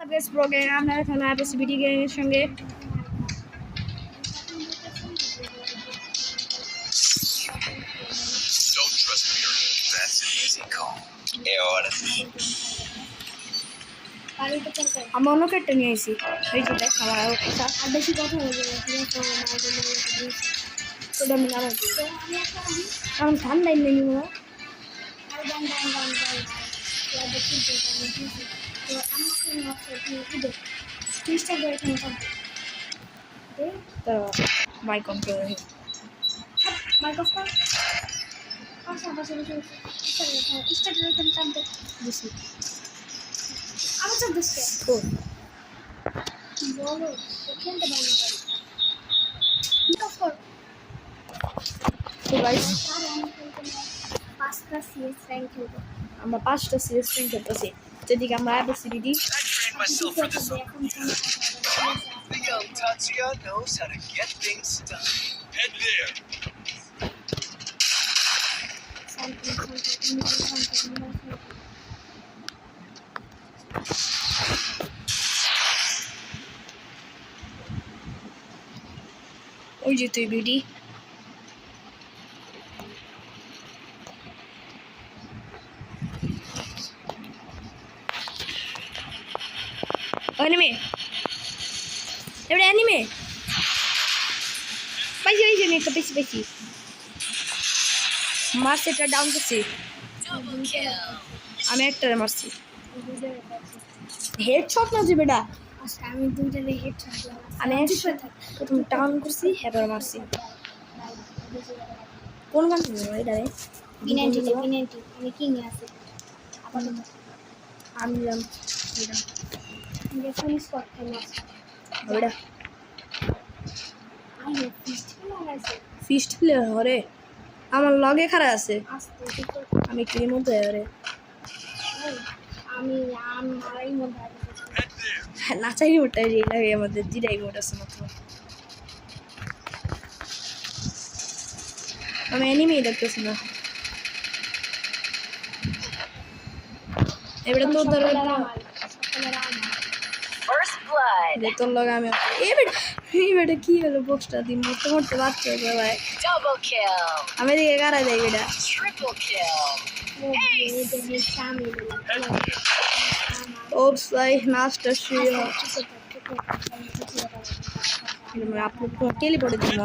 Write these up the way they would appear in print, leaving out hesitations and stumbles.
Base programme আমরা এখানে আইপিসিবিডি গেমের সঙ্গে আমি অন্য কেটে নিয়ে এসেছি এই যে দেখ আমার আর বেশি কথা বলবো ওটা আমি নামাজ কারণ ঠান্ডাই নেই ওরা মাইক অন করে মাইক অফ কর আমি তো দেখছি বলো খেলতে পারি আমরা 5টা সিরিজ খেলতেছি যেদিকে আমরা আইপিসিবিডি Young Tatsuya knows how to get things done. Head there. ওই যে তুই বিডি এনিমি এবারে এনিমি পাইছি নি তো পাইছি মারছে এটা ডাউন করছি আমি একটারে মারছি হেডশট না যে বেটা আমি দুইটারে হেডশট আমি প্রথম ডাউন করছি এবার মারছি কোন গান এটা রে বিনান্টি আমি কিং আছে আপাতত আমি নিলাম এটা দেখুন স্পট খেলা ওটা আমি ফিস্ট প্লেয়ার হরে আমার লগে খারা আছে আমি কি মধ্যে রে আমি আমরাই মধ্যে নাচাই ওটাই রে লাগে আমাদের দিদাই মোট আছে মাত্র আমি এনিমি দেখতেছি না এবারে তো ধরো তোর লগে আমি এই বেটা কি হলো বক্সটা দিন মোটামুটি বাচ্চা হয়ে ভাই আমি এদিকে গাড়াই দেয় বেটা ওপস ভাই নাচটা শুয়ে আপনি টেলিপোর্টে দিন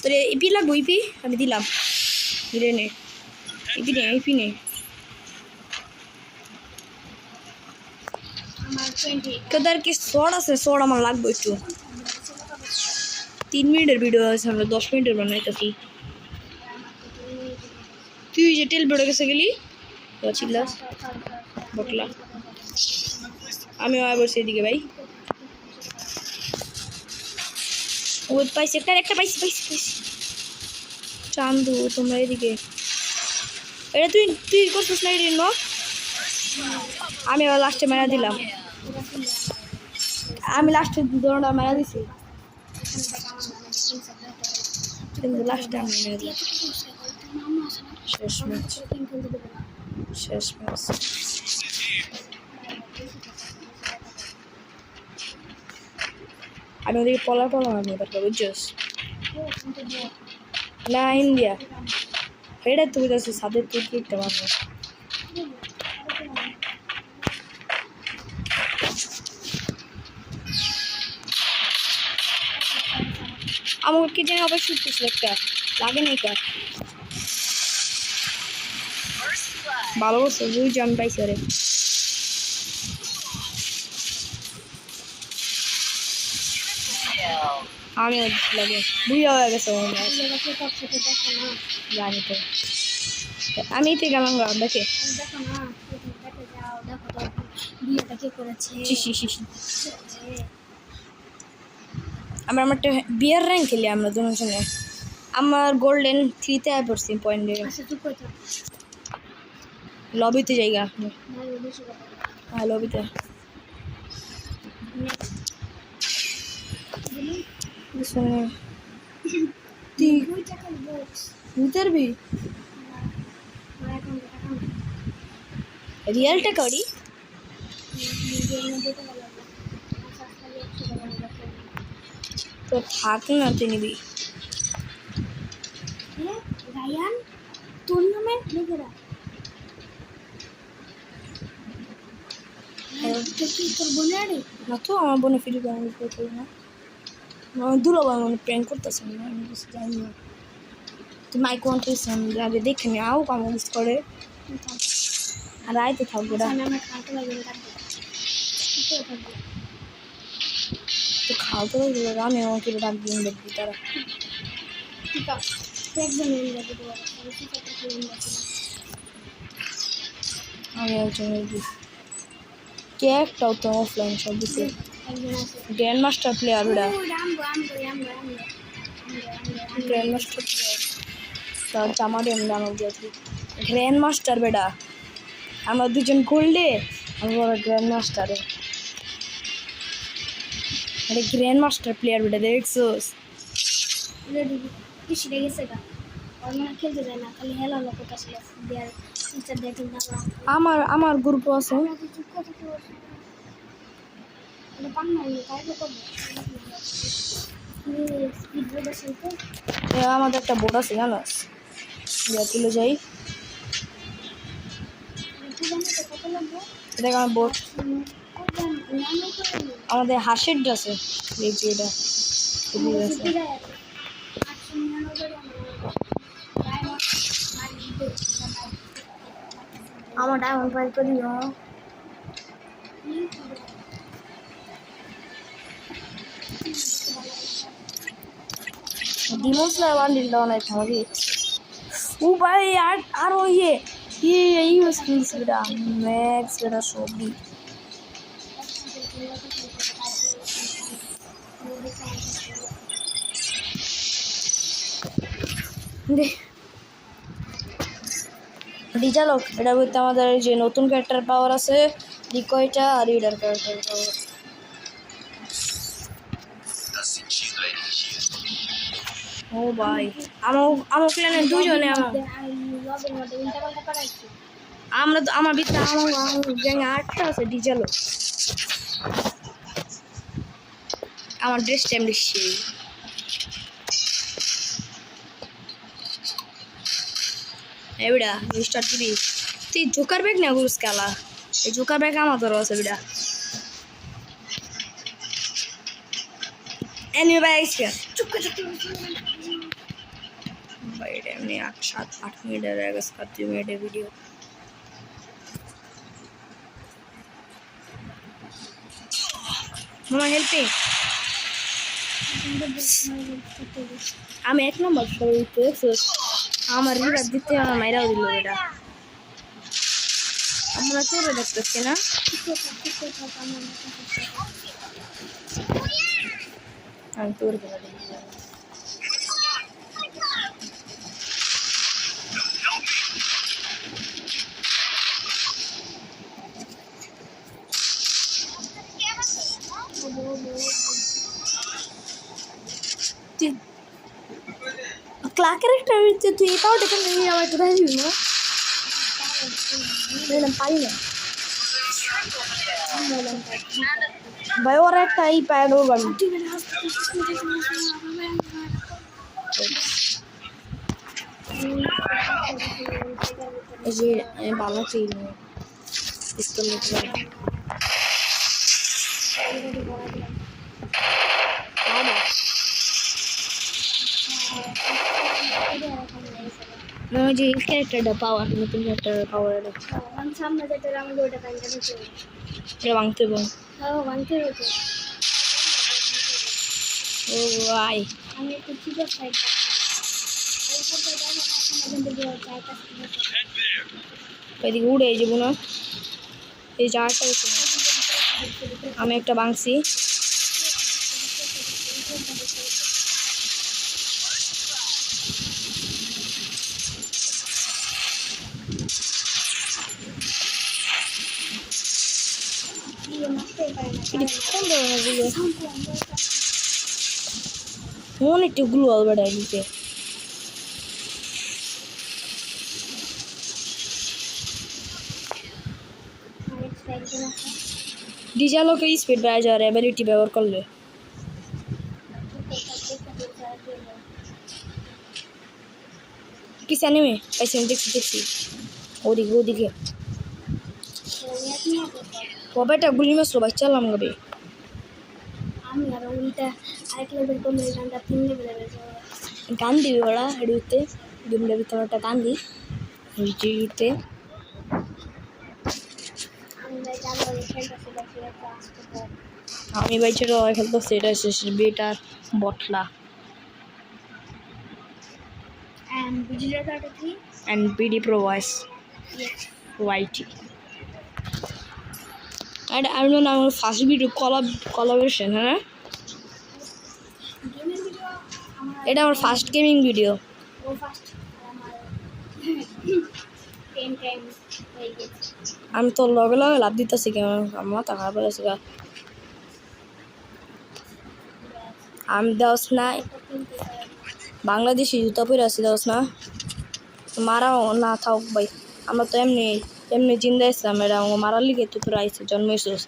তোর ইপি লাগবো ইপি আমি দিলাম ধীরে নে ইপি নে তোদের কি শর্ট আছে শর্ট আমার লাগবে একটু 3 মিনিটের ভিডিও আছে আমরা 10 মিনিটের বানাইতেছি তুই যে টেল বেড়ে গেছে গেলি চিল্লাস বকলা আমি আবার সেদিকে ভাই ও পাইছি একটা পাইছি চান্দু তোমরা এদিকে এটা তুই করছিস না এদিন আমি আবার লাস্টে মেরা দিলাম আমি লাস্টে দৌড়টা মেরা দিছি কিন্তু লাস্টে আমি মেরা দিই শেষ ম্যাচ আমি ওদিকে পলা আমি তারপর বুঝছিস না ইন্ডিয়া এটা তুই যাচ্ছি সাদের তুই কিনতে পারবো আমার কি জানি আবার শুট করছিল একটা লাগে না এটা ভালো করছে বুঝ জন পাইছে রে আমি লাগে বুঝা হয়ে গেছে জানি তো আমি তো গেলাম দেখে আমরা একটা বিয়ার র্যাঙ্ক খেলি আমরা দুজনে আমার গোল্ডেন 3-তে আয় পড়ছি পয়েন্টে লবিতে জায়গা হ্যাঁ লবিতে তুই ভিতর বি রিয়েল টাকা ওরি তো থাক না তুই নিবি রায়ান টুর্নামেন্ট লিখে রাখ কি তোর বোনে আরে না তো আমার বোনে ফ্রি ফায়ার করতে না দুলাভাই মানে প্র্যাঙ্ক করতেছে না আমি কিছু জানি না তুই মাইক অন করিস আগে দেখে নি আও কাম মিস করে আর আইতে থাকবো না আমি আমার খাওয়াতে লাগবে রাখবো তো খাও তো আমি আমাকে ডাক দিয়ে দেখবি তারা ঠিক আছে একদম এনে রাখবো তো আমি ঠিক আছে এনে রাখবো আমি একজন কে একটাও তো অফলাইন সব দিতে একজন আছে গ্র্যান্ড মাস্টার প্লেয়ার ওরা রামবো গ্র্যান্ড মাস্টার প্লেয়ার তার জামারে আমি জানো দিয়েছি গ্র্যান্ড মাস্টার বেটা আমরা দুজন গোল্ডে আমি বড় গ্র্যান্ড মাস্টারে আরে গ্র্যান্ড মাস্টার প্লেয়ার বেটা দেখছোস রেডি বেশি লেগেছে গা ওর মনে খেলতে যায় না খালি হেলা লোক কাছে দেয়ার টিচার দেখেন না আমার গ্রুপ আছে চুপ কথা কি বলছ এটা পান না তাই তো করব স্পিড বোর্ড আছে তো আমাদের একটা বোর্ড আছে জানোস দিয়া তুলে যাই কত লাগবে এটা আমার বোর্ড আমাদের হাসির আছে এই যে এটা খুবই আছে আমার ডায়মন্ড পাই করিও ডিমন স্লার বান্ডিল ডাউন আছে আমাকে ও ভাই আর ও এই স্কিলস বেটা ম্যাক্স বেটা সবই ডিজালক এটা বলতে আমাদের যে নতুন ক্যারেক্টার পাওয়ার আছে ডিকয়টা আর reader character power Tá sentindo a energia? ও ভাই আমার প্ল্যানে দুজনে আমরা তো আমার ভিতরে আমার গ্যাংয়ে 8টা আছে ডিজালক আমার ড্রেস টাইম দিচ্ছি এবিডা স্টার্ট দিবি তুই জোকার ব্যাগ না গুরুস খেলা এই জোকার ব্যাগ আমার তোর আছে বিডা এনিমি ভাই আইসা চুপ করে ভাই এটা এমনি 7-8 মিনিটের আগে 7 মিনিটের ভিডিও মামা হেল্পিং আমি 1 নম্বর সবাই দেখছো আমার রিভার দিতে আমার মাইরাও দিল এটা আমরা চোরে দেখতেছি না আমি তোর গেলা দেখি ক্লাকের একটা তুই এটাও দেখে নিয়ে আমার কোথায় দিবি না পারি না ভাই ওরা একটা এই পায় ও বাড়ি এই যে ভালো চিল পিস্তল নিতে ওই যে ক্যারেক্টারটা পাওয়ার নতুন ক্যারেক্টার পাওয়ার সামনে যেটা আমি ওটা কাইন্ডা দিতে এটা ভাঙতে বোন হ্যাঁ ভাঙতে হতো ও ভাই আমি একটু চিপে সাইড এদিকে উড়ে যাবো না এই জায়গাটা আমি একটা ভাঙছি অনেকটা গ্লু আলবাটা দিতে একজন আছে ডিজালোকে স্পিড বেড়ে যাওয়ার অ্যাবিলিটি ব্যবহার করলে কি অ্যানিমে পাইছি আমি দেখছি ওদিকে কবেটা গুলি মাসলো বাচ্চা লাম গবে আমি আর উল্টা আরেক লেভেল কমে গানটা 3 লেভেলে গেছে গান দিবি ওরা হেডিতে গেমটার ভিতরে একটা গান দি হেডিতে আমি ভাই জানো খেলতেছি দেখি একটা আসতে পারে আমি ভাই ছোট খেলতেছি এটা শেষ better বটলা and Vijay 33 and PD Pro Voice yes YT and I don't know first video collaboration হ্যাঁ গেমিং ভিডিও আমার এটা আমার ফার্স্ট গেমিং ভিডিও ও ফার্স্ট আমার 10 টাইমস হয়ে গেছে আমি তো লগে লাভ দিতেছি কেমন আমার মাথা খারাপ হয়ে গেছে আমি দেওস না বাংলাদেশি জুতা পরে আছি দেওস না মারাও না থাক ভাই আমরা তো এমনি জিন্দা ইসলাম এটা আমার মারার লিগে তো তোরা আইসে জন্মেছিস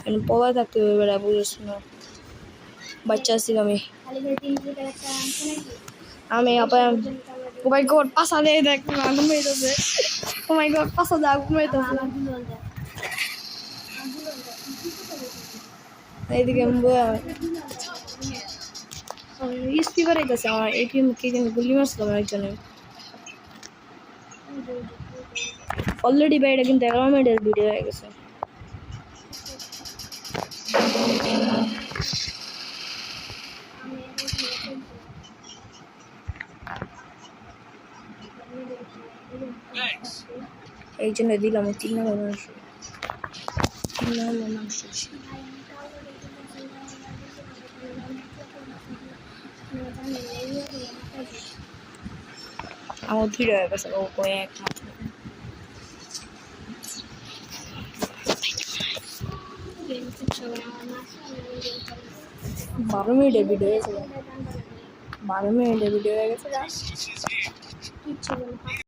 আমি পবা থাকতে হবে বেড়া বুঝিস না বাচ্চা আছি আমি খালি করে 3 লিটার একটা আনছে নাকি আমি আবার ও মাই গড পাসা দিয়ে দেখ আগুন মেরেছে ও মাই গড পাসা দিয়ে আগুন মেরেছে আমার দুলন দে এইদিকে স্পিকার হইতেছে আমার এটিএম কে যেন গুলি মারছিল আমার একজনে অলরেডি বাইরে কিন্তু 11 মিনিটের ভিডিও হয়ে গেছে Thanks. এই জন্য দিলাম 3 নম্বর মাংস আমার ভিডিও হয়ে গেছে ও কয়েক মাত্র 12 মিনিটের ভিডিও হয়েছে 12 মিনিটের ভিডিও হয়ে গেছে Resources here. কিচ্ছু বলে